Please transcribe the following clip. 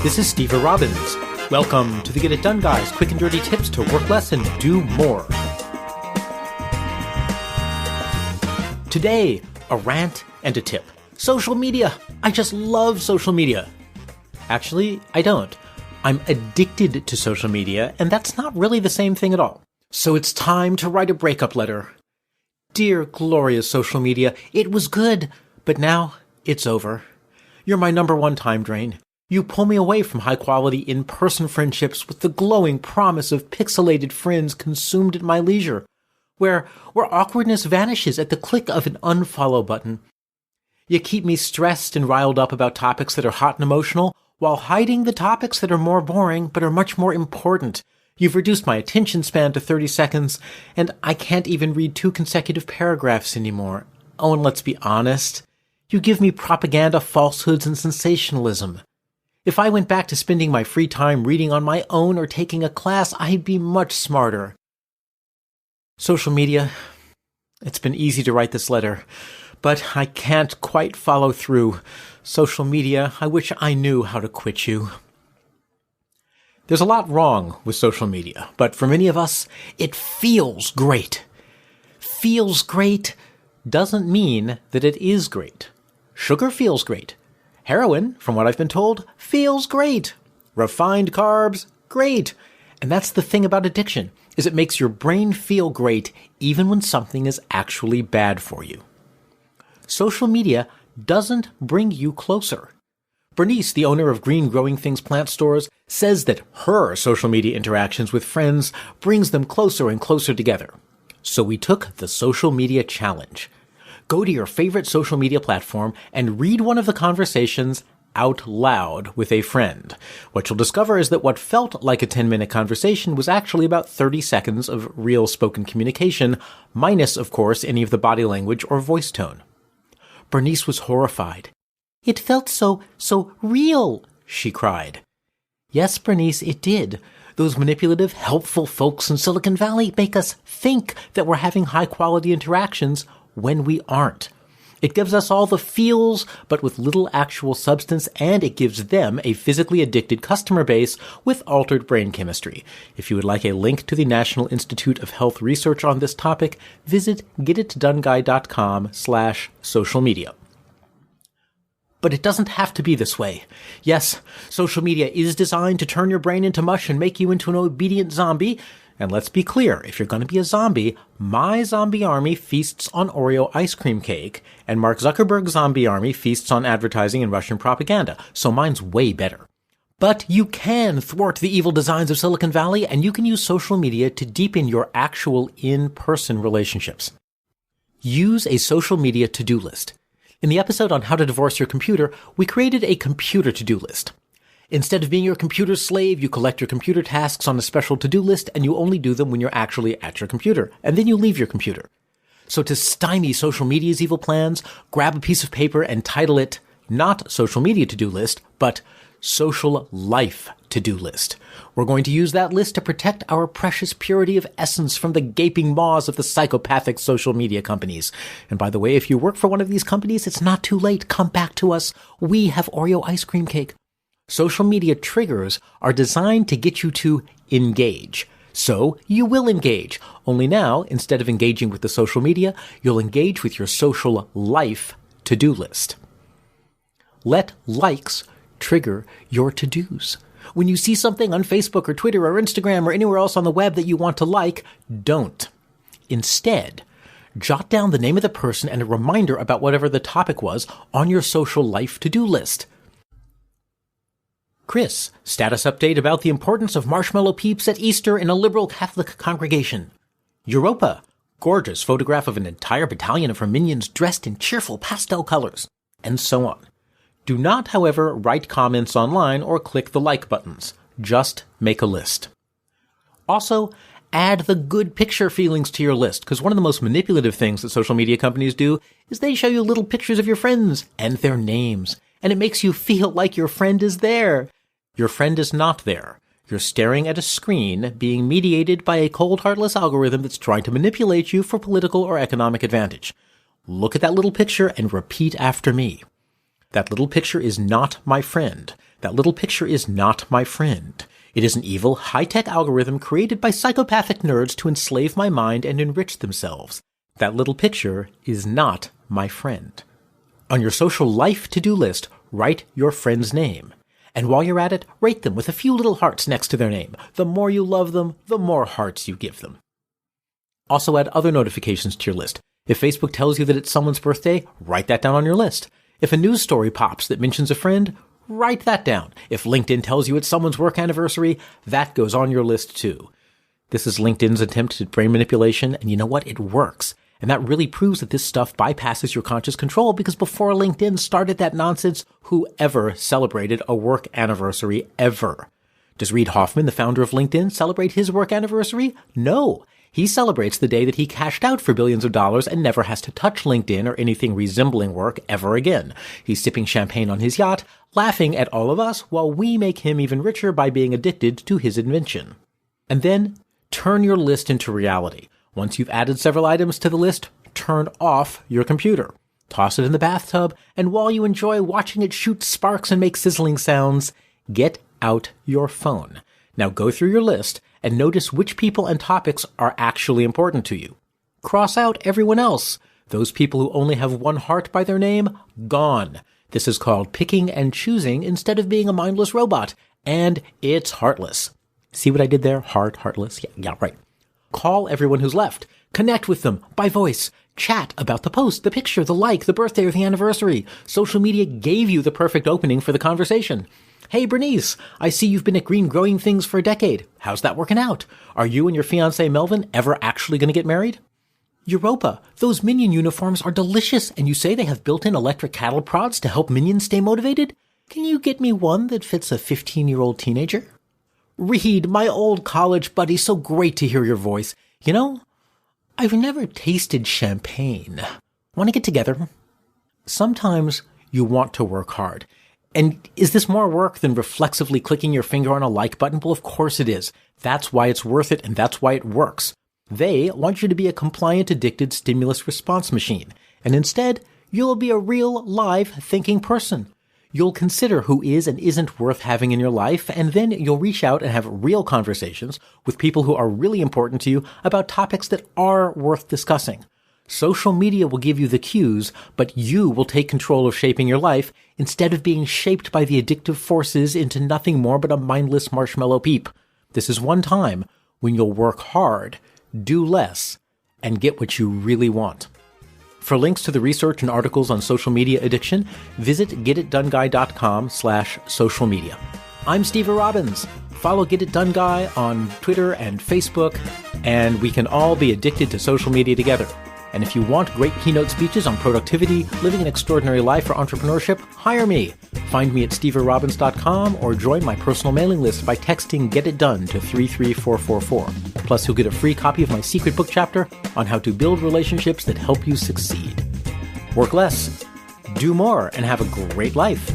This is Steve Robbins. Welcome to the Get It Done Guys, quick and dirty tips to work less and do more. Today, a rant and a tip. Social media. I just love social media. Actually, I don't. I'm addicted to social media, and that's not really the same thing at all. So it's time to write a breakup letter. Dear glorious social media, it was good, but now it's over. You're my number one time drain. You pull me away from high-quality in-person friendships with the glowing promise of pixelated friends consumed at my leisure, where awkwardness vanishes at the click of an unfollow button. You keep me stressed and riled up about topics that are hot and emotional, while hiding the topics that are more boring but are much more important. You've reduced my attention span to 30 seconds, and I can't even read 2 consecutive paragraphs anymore. Oh, and let's be honest, you give me propaganda, falsehoods, and sensationalism. If I went back to spending my free time reading on my own or taking a class, I'd be much smarter. Social media, it's been easy to write this letter, but I can't quite follow through. Social media, I wish I knew how to quit you. There's a lot wrong with social media, but for many of us, it feels great. Feels great doesn't mean that it is great. Sugar feels great. Heroin, from what I've been told, feels great. Refined carbs, great. And that's the thing about addiction, is it makes your brain feel great even when something is actually bad for you. Social media doesn't bring you closer. Bernice, the owner of Green Growing Things plant stores, says that her social media interactions with friends brings them closer and closer together. So we took the social media challenge. Go to your favorite social media platform and read one of the conversations out loud with a friend. What you'll discover is that what felt like a 10-minute conversation was actually about 30 seconds of real spoken communication, minus, of course, any of the body language or voice tone. Bernice was horrified. "It felt so real," she cried. Yes, Bernice, it did. Those manipulative, helpful folks in Silicon Valley make us think that we're having high-quality interactions when we aren't. It gives us all the feels, but with little actual substance, and it gives them a physically addicted customer base with altered brain chemistry. If you would like a link to the National Institute of Health research on this topic, visit getitdoneguy.com/social media. But it doesn't have to be this way. Yes, social media is designed to turn your brain into mush and make you into an obedient zombie. And let's be clear, if you're going to be a zombie, my zombie army feasts on Oreo ice cream cake, and Mark Zuckerberg's zombie army feasts on advertising and Russian propaganda, so mine's way better. But you can thwart the evil designs of Silicon Valley, and you can use social media to deepen your actual in-person relationships. Use a social media to-do list. In the episode on how to divorce your computer, we created a computer to-do list. Instead of being your computer's slave, you collect your computer tasks on a special to-do list, and you only do them when you're actually at your computer, and then you leave your computer. So to stymie social media's evil plans, grab a piece of paper and title it not Social Media To-Do List, but Social Life To-Do List. We're going to use that list to protect our precious purity of essence from the gaping maws of the psychopathic social media companies. And by the way, if you work for one of these companies, it's not too late. Come back to us. We have Oreo ice cream cake. Social media triggers are designed to get you to engage. So you will engage. Only now, instead of engaging with the social media, you'll engage with your social life to-do list. Let likes trigger your to-dos. When you see something on Facebook or Twitter or Instagram or anywhere else on the web that you want to like, don't. Instead, jot down the name of the person and a reminder about whatever the topic was on your social life to-do list. Chris, status update about the importance of marshmallow peeps at Easter in a liberal Catholic congregation. Europa, gorgeous photograph of an entire battalion of her minions dressed in cheerful pastel colors. And so on. Do not, however, write comments online or click the like buttons. Just make a list. Also, add the good picture feelings to your list, because one of the most manipulative things that social media companies do is they show you little pictures of your friends and their names, and it makes you feel like your friend is there. Your friend is not there. You're staring at a screen being mediated by a cold, heartless algorithm that's trying to manipulate you for political or economic advantage. Look at that little picture and repeat after me. That little picture is not my friend. That little picture is not my friend. It is an evil, high-tech algorithm created by psychopathic nerds to enslave my mind and enrich themselves. That little picture is not my friend. On your social life to-do list, write your friend's name. And while you're at it, rate them with a few little hearts next to their name. The more you love them, the more hearts you give them. Also add other notifications to your list. If Facebook tells you that it's someone's birthday, write that down on your list. If a news story pops that mentions a friend, write that down. If LinkedIn tells you it's someone's work anniversary, that goes on your list too. This is LinkedIn's attempt at brain manipulation, and you know what? It works. And that really proves that this stuff bypasses your conscious control, because before LinkedIn started that nonsense, whoever celebrated a work anniversary ever? Does Reid Hoffman, the founder of LinkedIn, celebrate his work anniversary? No. He celebrates the day that he cashed out for billions of dollars and never has to touch LinkedIn or anything resembling work ever again. He's sipping champagne on his yacht, laughing at all of us, while we make him even richer by being addicted to his invention. And then, turn your list into reality. Once you've added several items to the list, turn off your computer. Toss it in the bathtub, and while you enjoy watching it shoot sparks and make sizzling sounds, get out your phone. Now go through your list and notice which people and topics are actually important to you. Cross out everyone else. Those people who only have one heart by their name, gone. This is called picking and choosing instead of being a mindless robot, and it's heartless. See what I did there? Heartless? Yeah, right. Call everyone who's left. Connect with them by voice. Chat about the post, the picture, the like, the birthday, or the anniversary. Social media gave you the perfect opening for the conversation. Hey, Bernice, I see you've been at Green growing things for a decade. How's that working out? Are you and your fiancé Melvin ever actually going to get married? Europa, those Minion uniforms are delicious, and you say they have built-in electric cattle prods to help Minions stay motivated? Can you get me one that fits a 15-year-old teenager? Reed, my old college buddy, so great to hear your voice. You know, I've never tasted champagne. Want to get together? Sometimes you want to work hard. And is this more work than reflexively clicking your finger on a like button? Well, of course it is. That's why it's worth it, and that's why it works. They want you to be a compliant, addicted stimulus response machine. And instead, you'll be a real, live, thinking person. You'll consider who is and isn't worth having in your life, and then you'll reach out and have real conversations with people who are really important to you about topics that are worth discussing. Social media will give you the cues, but you will take control of shaping your life instead of being shaped by the addictive forces into nothing more but a mindless marshmallow peep. This is one time when you'll work hard, do less, and get what you really want. For links to the research and articles on social media addiction, visit getitdoneguy.com/social media. I'm Steve Robbins. Follow Get It Done Guy on Twitter and Facebook, and we can all be addicted to social media together. And if you want great keynote speeches on productivity, living an extraordinary life, or entrepreneurship, hire me. Find me at steverobbins.com or join my personal mailing list by texting Get It Done to 33444. Plus, you'll get a free copy of my secret book chapter on how to build relationships that help you succeed. Work less, do more, and have a great life.